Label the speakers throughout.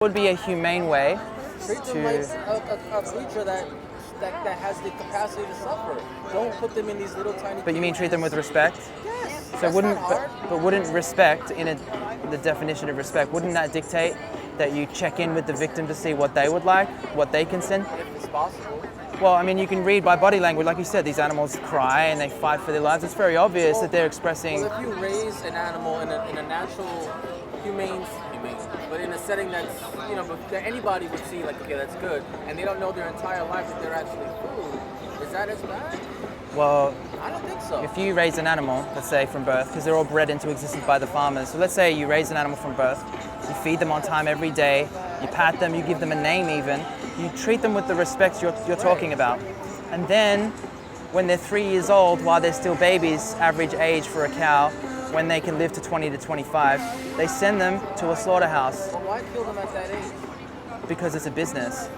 Speaker 1: would be a humane way
Speaker 2: Treat them like a creature that has the capacity to suffer. Don't put them in these little tiny.
Speaker 1: But you mean treat them with respect?
Speaker 2: Yes.
Speaker 1: So wouldn't respect, the definition of respect, wouldn't that dictate that you check in with the victim to see what they would like, what they can send?
Speaker 2: If it's possible.
Speaker 1: Well, I mean, you can read by body language, like you said, these animals cry and they fight for their lives. It's very obvious that they're expressing.
Speaker 2: Well, if you raise an animal in a natural, humane, but in a setting that's, that anybody would see, like, okay, that's good, and they don't know their entire life that they're actually food, is that as bad?
Speaker 1: Well,
Speaker 2: I don't think so.
Speaker 1: if you raise an animal, let's say from birth, because they're all bred into existence by the farmers. So let's say you raise an animal from birth, you feed them on time every day, you pat them, you give them a name even, you treat them with the respect you're talking about. And then, when they're 3 years old, while they're still babies, average age for a cow, when they can live to 20 to 25, they send them to a slaughterhouse.
Speaker 2: Well, why kill them at that age?
Speaker 1: Because it's a business.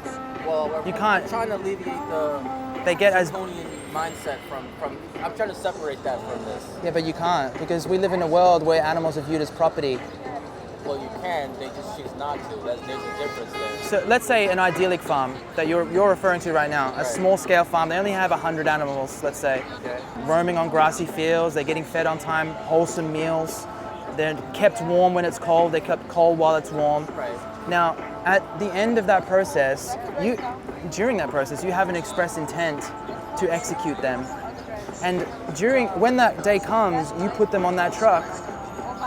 Speaker 2: Well,
Speaker 1: you can't.
Speaker 2: I'm trying to alleviate the draconian mindset from. I'm trying to separate that from this.
Speaker 1: Yeah, but you can't, because we live in a world where animals are viewed as property.
Speaker 2: Well, you can. They just choose not to. There's a difference there.
Speaker 1: So let's say an idyllic farm that you're referring to right now, a small-scale farm. They only have 100 animals, let's say, roaming on grassy fields. They're getting fed on time, wholesome meals. They're kept warm when it's cold. They're kept cold while it's warm.
Speaker 2: Right.
Speaker 1: Now, at the end of that process, during that process, you have an express intent to execute them. And when that day comes, you put them on that truck.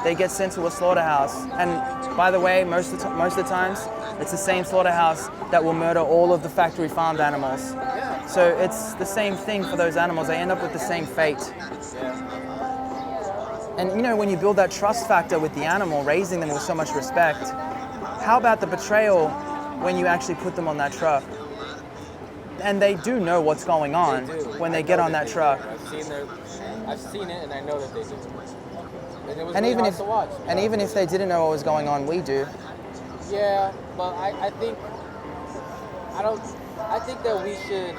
Speaker 1: They get sent to a slaughterhouse. And by the way, most of the times, it's the same slaughterhouse that will murder all of the factory farmed animals.
Speaker 2: Yeah.
Speaker 1: So it's the same thing for those animals. They end up with the same fate.
Speaker 2: Yeah.
Speaker 1: And when you build that trust factor with the animal, raising them with so much respect, how about the betrayal when you actually put them on that truck? And they do know what's going on when they get on that truck.
Speaker 2: I've seen it, and I know that they do. And it was
Speaker 1: and
Speaker 2: really
Speaker 1: even
Speaker 2: hard
Speaker 1: if
Speaker 2: to watch.
Speaker 1: And even if they didn't know what was going on, we do.
Speaker 2: Yeah, but I think that we should,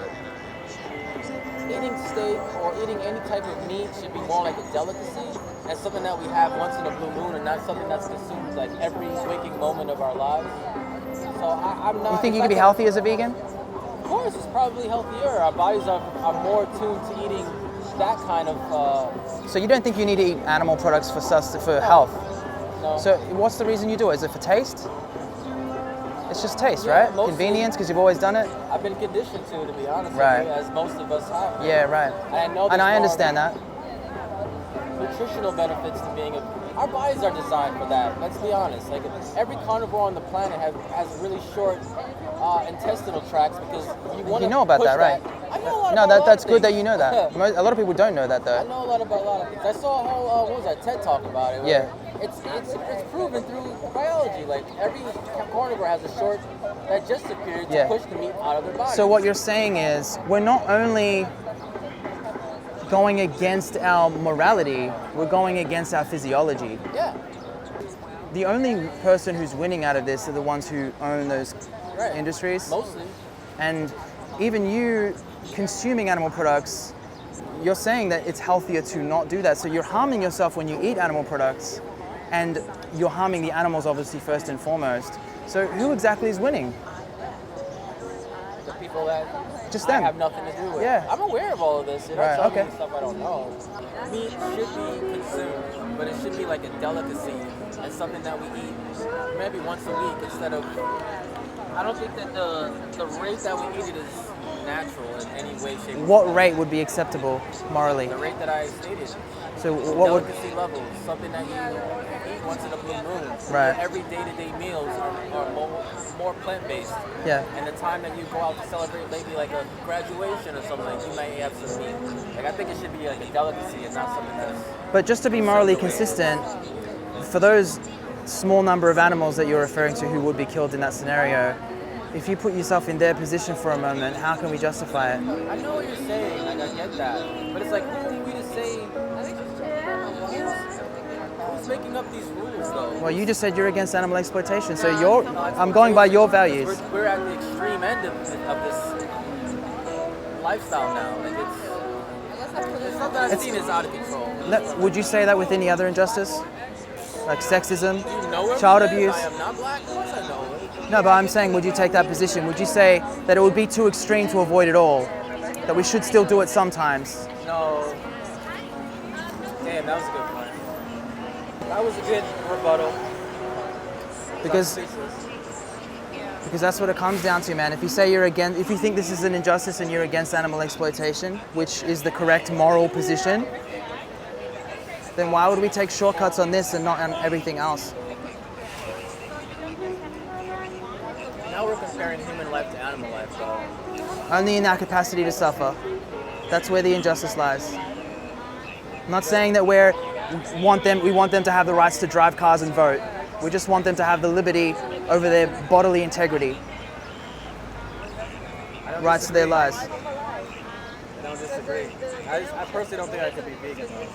Speaker 2: eating steak or eating any type of meat should be more like a delicacy and something that we have once in a blue moon, and not something that's consumed like every waking moment of our lives. So I'm not.
Speaker 1: You think you could be healthy as a vegan?
Speaker 2: Of course, it's probably healthier. Our bodies are more attuned to eating that kind of.
Speaker 1: So you don't think you need to eat animal products for health?
Speaker 2: No.
Speaker 1: So what's the reason you do it? Is it for taste? It's just taste,
Speaker 2: Yeah,
Speaker 1: right?
Speaker 2: mostly.
Speaker 1: Convenience, because you've always done it?
Speaker 2: I've been conditioned to be honest
Speaker 1: Right.
Speaker 2: with you, as most of us have.
Speaker 1: Yeah, right.
Speaker 2: And
Speaker 1: I understand that.
Speaker 2: Nutritional benefits to being our bodies are designed for that. Let's be honest. Like every carnivore on the planet has really short intestinal tracts because you want to.
Speaker 1: You know about that, right?
Speaker 2: I know a lot
Speaker 1: No,
Speaker 2: about
Speaker 1: that's
Speaker 2: a lot
Speaker 1: good
Speaker 2: of
Speaker 1: that
Speaker 2: things.
Speaker 1: you know that. A lot of people don't know that,
Speaker 2: I
Speaker 1: though.
Speaker 2: know a lot about a lot of things. I saw a whole what was that TED talk about it.
Speaker 1: Yeah.
Speaker 2: It's proven through biology. Like every carnivore has a short digestive period to push the meat out of their body.
Speaker 1: So what you're saying is we're not only going against our morality, we're going against our physiology.
Speaker 2: Yeah.
Speaker 1: The only person who's winning out of this are the ones who own those industries.
Speaker 2: Mostly.
Speaker 1: And even you consuming animal products, you're saying that it's healthier to not do that. So you're harming yourself when you eat animal products, and you're harming the animals obviously first and foremost. So who exactly is winning?
Speaker 2: The people that
Speaker 1: Just them.
Speaker 2: I have nothing to do with.
Speaker 1: Yeah.
Speaker 2: I'm aware of all of this. You're
Speaker 1: Right,
Speaker 2: not telling
Speaker 1: okay.
Speaker 2: me stuff I don't know. Meat should be consumed, but it should be like a delicacy and something that we eat maybe once a week instead of. I don't think that the rate that we eat it is natural in any way, shape, or
Speaker 1: What
Speaker 2: form.
Speaker 1: rate would be acceptable morally?
Speaker 2: The rate that I stated.
Speaker 1: So what would?
Speaker 2: Delicacy levels, something that you eat once in a blue moon.
Speaker 1: Right.
Speaker 2: Your every day-to-day meals are more plant-based.
Speaker 1: Yeah.
Speaker 2: And the time that you go out to celebrate maybe like a graduation or something, like you may have some meat. Like I think it should be like a delicacy and not something that's.
Speaker 1: But just to be morally consistent, for those small number of animals that you're referring to who would be killed in that scenario, if you put yourself in their position for a moment, how can we justify it?
Speaker 2: I know what you're saying, like I get that. But it's like, who are we to say, who's making up these rules though?
Speaker 1: Well, you just said you're against animal exploitation, so I'm going by your values.
Speaker 2: We're at the extreme end of this lifestyle now. Like it's something I've seen is out of control.
Speaker 1: Would you say that with any other injustice? Like sexism,
Speaker 2: You know
Speaker 1: child
Speaker 2: it?
Speaker 1: abuse?
Speaker 2: I am not black, of course I know it.
Speaker 1: No, but I'm saying, would you take that position? Would you say that it would be too extreme to avoid it all? That we should still do it sometimes?
Speaker 2: No. Damn, that was a good point. That was a good rebuttal.
Speaker 1: Because that's what it comes down to, man. If you say you're against, if you think this is an injustice and you're against animal exploitation, which is the correct moral position, then why would we take shortcuts on this and not on everything else?
Speaker 2: Now we're comparing human life to animal life, though.
Speaker 1: Only in our capacity to suffer. That's where the injustice lies. I'm not saying that we want them to have the rights to drive cars and vote. We just want them to have the liberty over their bodily integrity. Rights to their lives.
Speaker 2: I don't disagree. I personally don't think I could be vegan, though.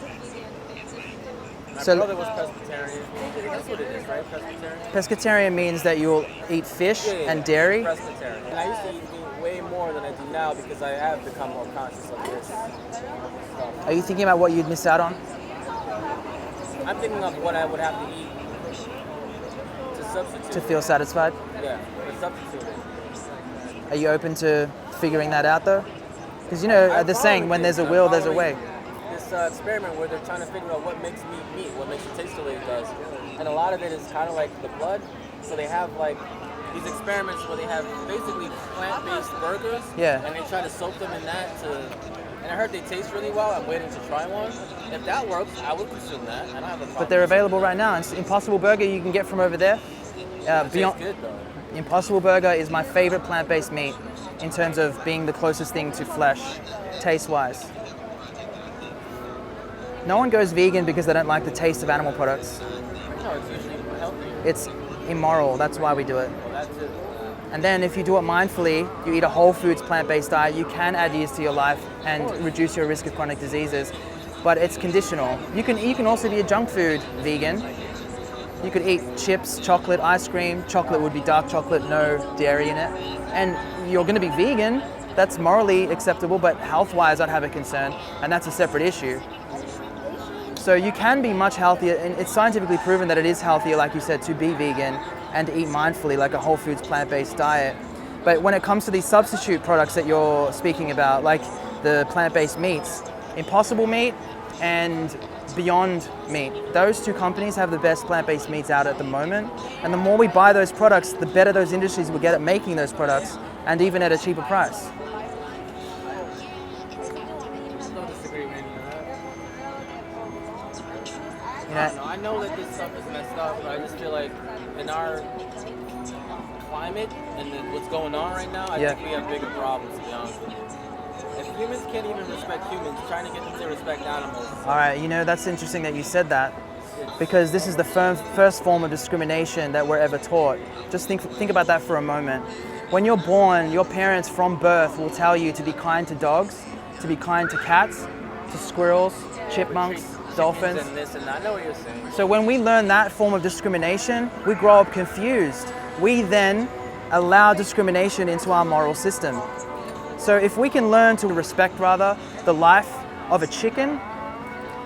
Speaker 2: My brother was pescatarian. That's what it is, right? Pescatarian?
Speaker 1: Pescatarian means that you'll eat fish and dairy.
Speaker 2: Pescatarian. And I used to eat way more than I do now because I have become more conscious of this stuff.
Speaker 1: Are you thinking about what you'd miss out on?
Speaker 2: I'm thinking of what I would have to eat to substitute.
Speaker 1: To feel satisfied?
Speaker 2: Yeah, to substitute it.
Speaker 1: Are you open to figuring that out though? Because you know, they're saying when there's a will, there's a way.
Speaker 2: This experiment where they're trying to figure out what makes meat, what makes it taste the way it does. And a lot of it is kind of like the blood. So they have like these experiments where they have basically plant-based burgers.
Speaker 1: Yeah.
Speaker 2: And they try to soak them in that and I heard they taste really well. I'm waiting to try one. If that works, I would consume that. I don't have a problem.
Speaker 1: But they're available right now. It's Impossible Burger you can get from over there.
Speaker 2: It tastes good though.
Speaker 1: Impossible Burger is my favorite plant-based meat in terms of being the closest thing to flesh, taste-wise. No one goes vegan because they don't like the taste of animal products.
Speaker 2: No, it's usually healthy.
Speaker 1: It's immoral, that's why we do it.
Speaker 2: Well, that's it.
Speaker 1: And then if you do it mindfully, you eat a whole foods plant-based diet, you can add years to your life and reduce your risk of chronic diseases. But it's conditional. You can also be a junk food vegan. You could eat chips, chocolate, ice cream. Chocolate would be dark chocolate, no dairy in it. And you're gonna be vegan, that's morally acceptable, but health-wise I'd have a concern, and that's a separate issue. So you can be much healthier, and it's scientifically proven that it is healthier, like you said, to be vegan and to eat mindfully, like a whole foods plant-based diet. But when it comes to these substitute products that you're speaking about, like the plant-based meats, Impossible Meat and Beyond Meat, those two companies have the best plant-based meats out at the moment. And the more we buy those products, the better those industries will get at making those products, and even at a cheaper price.
Speaker 2: I know that this stuff is messed up, but I just feel like in our climate and what's going on right now, I think we have bigger problems, to be honest with you. If humans can't even respect humans, trying to get them to respect animals.
Speaker 1: All right, that's interesting that you said that, because this is the first form of discrimination that we're ever taught. Just think about that for a moment. When you're born, your parents from birth will tell you to be kind to dogs, to be kind to cats, to squirrels, chipmunks, dolphins.
Speaker 2: And this and that. I know what you're saying.
Speaker 1: So when we learn that form of discrimination, we grow up confused. We then allow discrimination into our moral system. So if we can learn to respect, rather, the life of a chicken,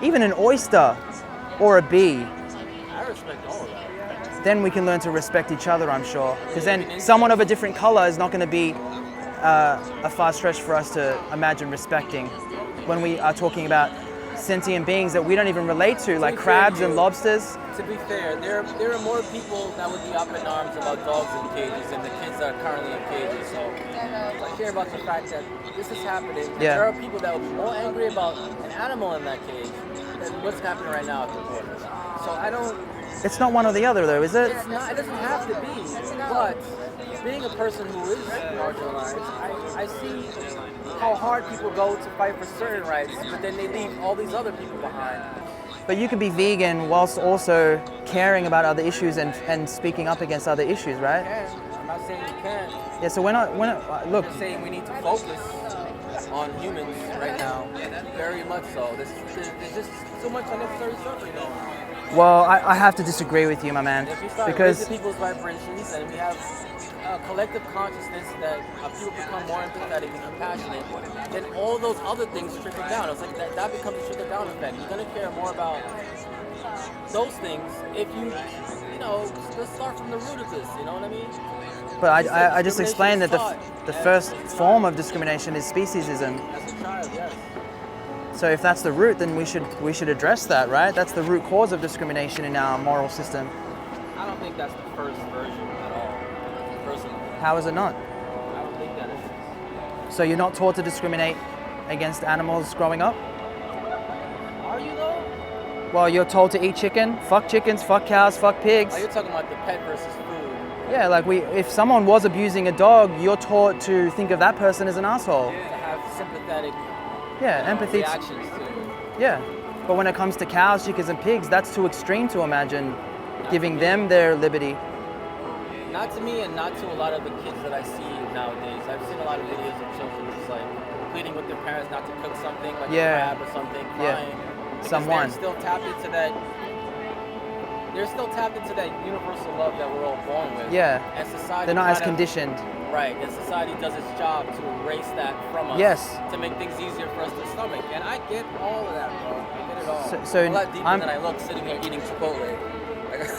Speaker 1: even an oyster or a bee,
Speaker 2: I respect all of that.
Speaker 1: then we can learn to respect each other, I'm sure. Because then someone of a different color is not going to be a far stretch for us to imagine respecting when we are talking about sentient beings that we don't even relate to, like crabs and lobsters.
Speaker 2: To be fair, there are more people that would be up in arms about dogs in cages than the kids that are currently in cages. So I care about the fact that this is happening.
Speaker 1: Yeah.
Speaker 2: There are people that would be more angry about an animal in that cage than what's happening right now at the borders. So I don't...
Speaker 1: It's not one or the other though, is it?
Speaker 2: It's not, it doesn't have to be. But being a person who is marginalized, I see how hard people go to fight for certain rights, but then they leave all these other people behind.
Speaker 1: But you could be vegan whilst also caring about other issues and speaking up against other issues, right?
Speaker 2: You can. I'm not saying you can't.
Speaker 1: Yeah, so we're not look.
Speaker 2: I'm saying we need to focus on humans right now, very much so. There's just so much unnecessary suffering going on.
Speaker 1: Well, I have to disagree with you, my man,
Speaker 2: If we start
Speaker 1: because
Speaker 2: raising people's vibrations and we have a collective consciousness that people become more empathetic and compassionate, then all those other things trickle down. It's like that becomes a trickle down effect. You're gonna care more about those things if you know, let's start from the root of this, you know what I mean?
Speaker 1: But
Speaker 2: You said
Speaker 1: I just explained that
Speaker 2: discrimination
Speaker 1: the
Speaker 2: is taught.
Speaker 1: first form of discrimination is speciesism.
Speaker 2: As a child, yes.
Speaker 1: So if that's the root, then we should address that, right? That's the root cause of discrimination in our moral system.
Speaker 2: I don't think that's the first version at all, personally.
Speaker 1: How is it not?
Speaker 2: I don't think that it is.
Speaker 1: So you're not taught to discriminate against animals growing up?
Speaker 2: Are you though?
Speaker 1: Well, you're told to eat chicken, fuck chickens, fuck cows, fuck pigs.
Speaker 2: Are you talking about the pet versus food?
Speaker 1: Yeah, like if someone was abusing a dog, you're taught to think of that person as an asshole.
Speaker 2: To have sympathetic
Speaker 1: Yeah, empathy.
Speaker 2: reactions to.
Speaker 1: Yeah, but when it comes to cows, chickens, and pigs, that's too extreme to imagine giving them their liberty.
Speaker 2: Not to me, and not to a lot of the kids that I see nowadays. I've seen a lot of videos of children just like pleading with their parents not to cook something, like
Speaker 1: Yeah.
Speaker 2: a crab or something,
Speaker 1: Yeah.
Speaker 2: crying. Because
Speaker 1: Someone.
Speaker 2: they're still tapped into that. They're still tapped into that universal love that we're all born with.
Speaker 1: Yeah,
Speaker 2: And society.
Speaker 1: they're not as
Speaker 2: kind of-
Speaker 1: conditioned.
Speaker 2: Right, and society does its job to erase that from us.
Speaker 1: Yes.
Speaker 2: To make things easier for us to stomach. And I get all of that, bro. I get it all.
Speaker 1: So
Speaker 2: a lot deeper
Speaker 1: I'm-
Speaker 2: than I look sitting here eating Chipotle.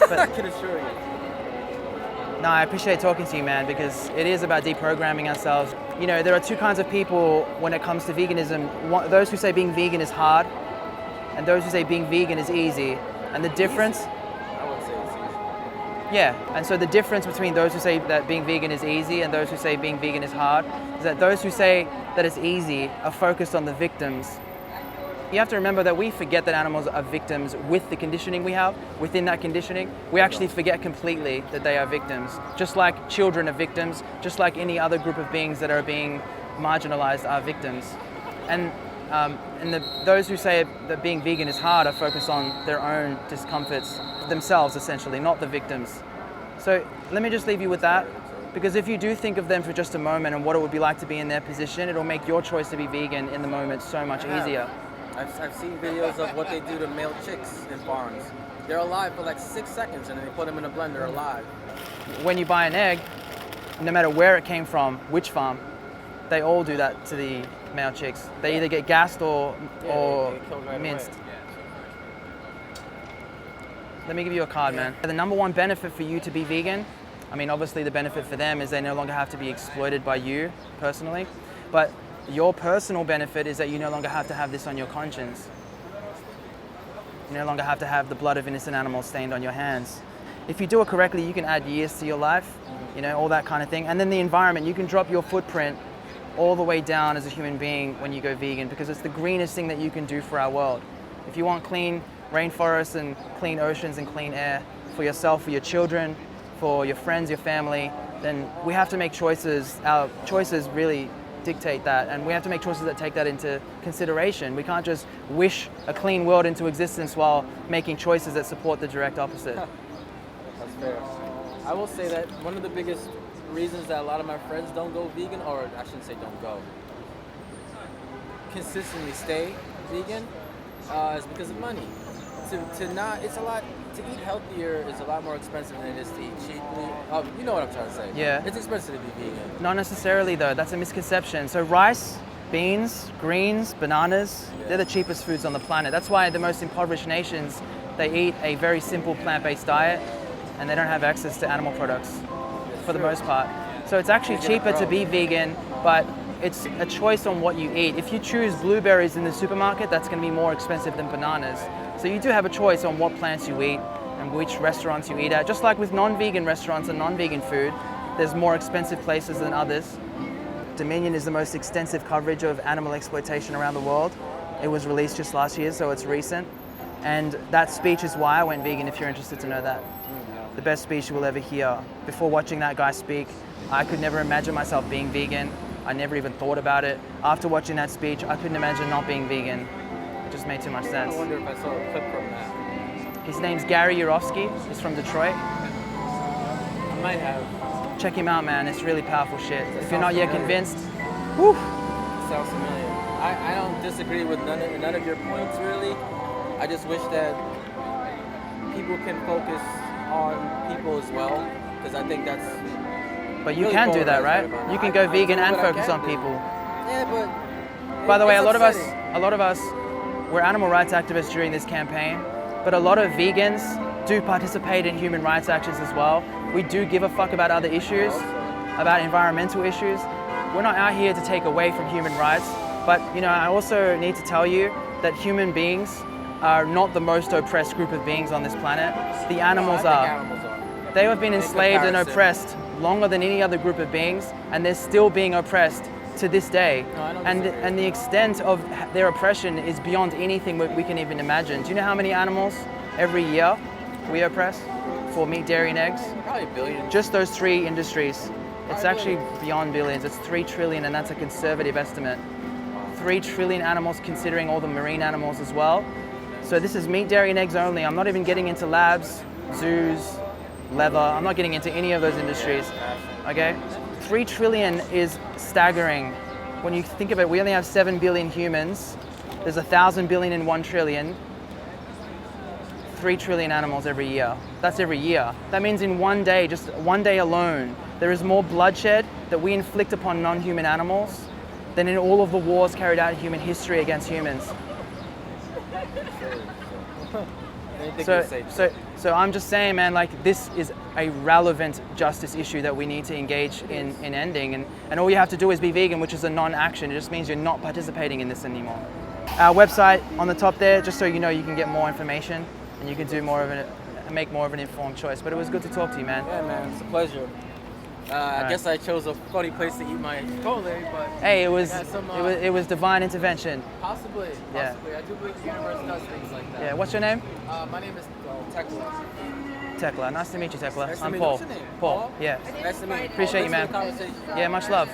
Speaker 1: But-
Speaker 2: I can assure you.
Speaker 1: No, I appreciate talking to you, man, because it is about deprogramming ourselves. You know, there are two kinds of people when it comes to veganism. Those who say being vegan is hard, and those who say being vegan is easy. And the difference,
Speaker 2: I wouldn't say it's easy.
Speaker 1: yeah, and so the difference between those who say that being vegan is easy and those who say being vegan is hard is that those who say that it's easy are focused on the victims. You have to remember that we forget that animals are victims with the conditioning we have. Within that conditioning, we actually forget completely that they are victims. Just like children are victims, just like any other group of beings that are being marginalized are victims. And those who say that being vegan is hard are focused on their own discomforts themselves, essentially, not the victims. So let me just leave you with that, because if you do think of them for just a moment and what it would be like to be in their position, it'll make your choice to be vegan in the moment so much easier.
Speaker 2: I've seen videos of what they do to male chicks in barns. They're alive for like 6 seconds and then they put them in a blender alive.
Speaker 1: When you buy an egg, no matter where it came from, which farm, they all do that to the male chicks. They either get gassed or
Speaker 2: they get killed right
Speaker 1: minced.
Speaker 2: away.
Speaker 1: Let me give you a card, man. The number one benefit for you to be vegan, I mean, obviously the benefit for them is they no longer have to be exploited by you personally, but your personal benefit is that you no longer have to have this on your conscience. You no longer have to have the blood of innocent animals stained on your hands. If you do it correctly, you can add years to your life, you know, all that kind of thing. And then the environment, you can drop your footprint all the way down as a human being when you go vegan, because it's the greenest thing that you can do for our world. If you want clean rainforests and clean oceans and clean air for yourself, for your children, for your friends, your family, then we have to make choices. Our choices really dictate that, and we have to make choices that take that into consideration. We can't just wish a clean world into existence while making choices that support the direct opposite.
Speaker 2: That's fair. I will say that one of the biggest reasons that a lot of my friends don't go vegan, or I shouldn't say don't go, consistently stay vegan, is because of money. To eat healthier is a lot more expensive than it is to eat cheaply. You know what I'm trying to say.
Speaker 1: Yeah.
Speaker 2: It's expensive to be vegan.
Speaker 1: Not necessarily though, that's a misconception. So rice, beans, greens, bananas, they're the cheapest foods on the planet. That's why the most impoverished nations, they eat a very simple plant-based diet and they don't have access to animal products for the most part. So it's actually cheaper to be vegan, but it's a choice on what you eat. If you choose blueberries in the supermarket, that's going to be more expensive than bananas. So you do have a choice on what plants you eat and which restaurants you eat at. Just like with non-vegan restaurants and non-vegan food, there's more expensive places than others. Dominion is the most extensive coverage of animal exploitation around the world. It was released just last year, so it's recent. And that speech is why I went vegan, if you're interested to know that. The best speech you will ever hear. Before watching that guy speak, I could never imagine myself being vegan. I never even thought about it. After watching that speech, I couldn't imagine not being vegan. It just made too much sense.
Speaker 2: I wonder if I saw a clip from that.
Speaker 1: His name's Gary Yourofsky. He's from Detroit.
Speaker 2: I might have.
Speaker 1: Check him out, man. It's really powerful shit. If you're not yet convinced,
Speaker 2: Sounds familiar. I don't disagree with none of your points, really. I just wish that people can focus on people as well, because I think that's...
Speaker 1: but you
Speaker 2: really
Speaker 1: can do that,
Speaker 2: polarized
Speaker 1: right?
Speaker 2: about it.
Speaker 1: You can go
Speaker 2: I
Speaker 1: vegan
Speaker 2: do
Speaker 1: and
Speaker 2: what I
Speaker 1: focus
Speaker 2: can
Speaker 1: on
Speaker 2: do.
Speaker 1: people.
Speaker 2: Yeah, but...
Speaker 1: By the way,
Speaker 2: it's
Speaker 1: a lot
Speaker 2: upsetting.
Speaker 1: of us, we're animal rights activists during this campaign, but a lot of vegans do participate in human rights actions as well. We do give a fuck about other issues, about environmental issues. We're not out here to take away from human rights, but I also need to tell you that human beings are not the most oppressed group of beings on this planet. The animals are. They have been enslaved and oppressed longer than any other group of beings, and they're still being oppressed to this day. And the extent of their oppression is beyond anything we can even imagine. Do you know how many animals every year we oppress for meat, dairy, and eggs?
Speaker 2: Probably billions.
Speaker 1: Just those 3 industries. It's actually beyond billions. It's 3 trillion, and that's a conservative estimate. 3 trillion animals, considering all the marine animals as well. So this is meat, dairy, and eggs only. I'm not even getting into labs, zoos, leather. I'm not getting into any of those industries. Okay? 3 trillion is staggering. When you think of it, we only have 7 billion humans. There's 1,000 billion in 1 trillion. 3 trillion animals every year. That's every year. That means in one day, just one day alone, there is more bloodshed that we inflict upon non-human animals than in all of the wars carried out in human history against humans. So I'm just saying, man, like, this is a relevant justice issue that we need to engage in ending. And all you have to do is be vegan, which is a non-action. It just means you're not participating in this anymore. Our website on the top there, just so you know, you can get more information and you can do make more of an informed choice. But it was good to talk to you, man.
Speaker 2: Yeah, man, it's a pleasure. I guess I chose a funny place to eat my Chipotle, but
Speaker 1: hey, it was divine intervention.
Speaker 2: Possibly.
Speaker 1: Yeah.
Speaker 2: I do believe the universe does things like that.
Speaker 1: Yeah. What's your name?
Speaker 2: My name is Tekla.
Speaker 1: Tekla. Nice to meet you, Tekla.
Speaker 2: Nice to
Speaker 1: I'm
Speaker 2: meet
Speaker 1: Paul.
Speaker 2: you. What's your name?
Speaker 1: Paul. Yeah.
Speaker 2: Nice to meet you.
Speaker 1: Appreciate you, man.
Speaker 2: Thanks for the conversation.
Speaker 1: Yeah. Much love.